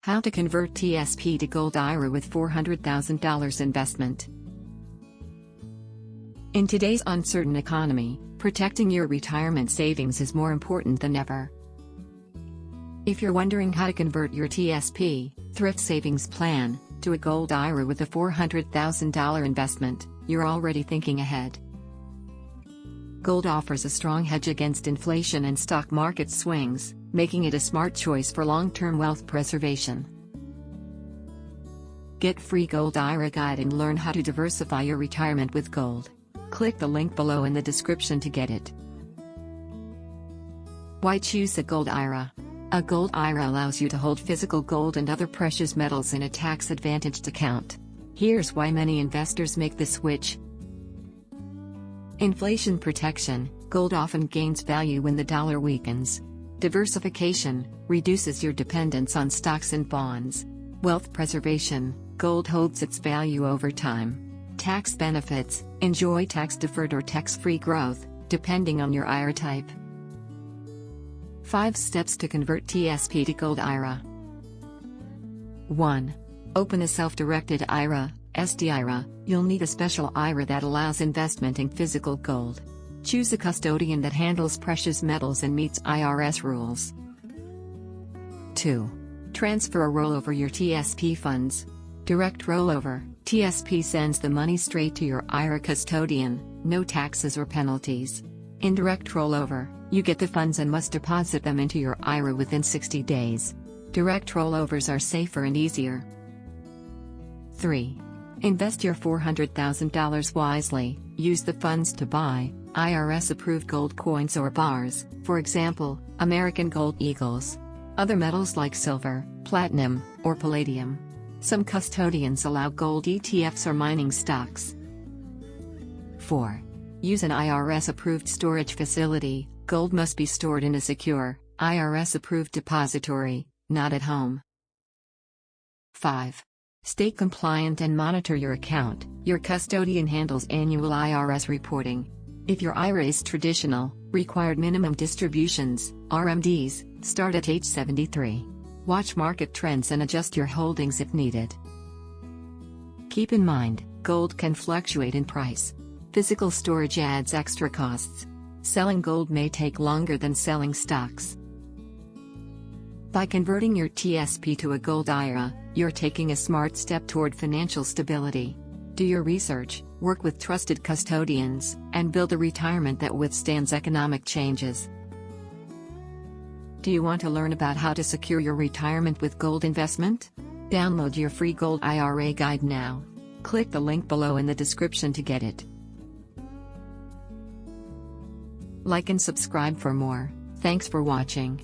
How to convert TSP to Gold IRA with $400,000 investment. In today's uncertain economy, protecting your retirement savings is more important than ever. If you're wondering how to convert your TSP, Thrift Savings Plan, to a Gold IRA with a $400,000 investment, you're already thinking ahead. Gold offers a strong hedge against inflation and stock market swings, making it a smart choice for long-term wealth preservation. Get free Gold IRA guide and learn how to diversify your retirement with gold. Click the link below in the description to get it. Why choose a Gold IRA? A Gold IRA allows you to hold physical gold and other precious metals in a tax-advantaged account. Here's why many investors make the switch. Inflation protection. Gold often gains value when the dollar weakens. Diversification reduces your dependence on stocks and bonds. Wealth preservation. Gold holds its value over time. Tax benefits. Enjoy tax-deferred or tax-free growth, depending on your IRA type. 5 steps to convert TSP to Gold IRA. 1. Open a self-directed IRA, SDIRA. You'll need a special IRA that allows investment in physical gold. Choose a custodian that handles precious metals and meets IRS rules. 2. Transfer or roll over your TSP funds. Direct rollover. TSP sends the money straight to your IRA custodian, no taxes or penalties. Indirect rollover. You get the funds and must deposit them into your IRA within 60 days. Direct rollovers are safer and easier. 3. Invest your $400,000 wisely. Use the funds to buy IRS-approved gold coins or bars, for example, American Gold Eagles. Other metals like silver, platinum, or palladium. Some custodians allow gold ETFs or mining stocks. 4. Use an IRS-approved storage facility. Gold must be stored in a secure, IRS-approved depository, not at home. 5. Stay compliant and monitor your account. Your custodian handles annual IRS reporting. If your IRA is traditional, required minimum distributions, RMDs, start at age 73. Watch market trends and adjust your holdings if needed. Keep in mind, gold can fluctuate in price. Physical storage adds extra costs. Selling gold may take longer than selling stocks. By converting your TSP to a Gold IRA, you're taking a smart step toward financial stability. Do your research, work with trusted custodians, and build a retirement that withstands economic changes. Do you want to learn about how to secure your retirement with gold investment? Download your free Gold IRA guide now. Click the link below in the description to get it. Like and subscribe for more. Thanks for watching.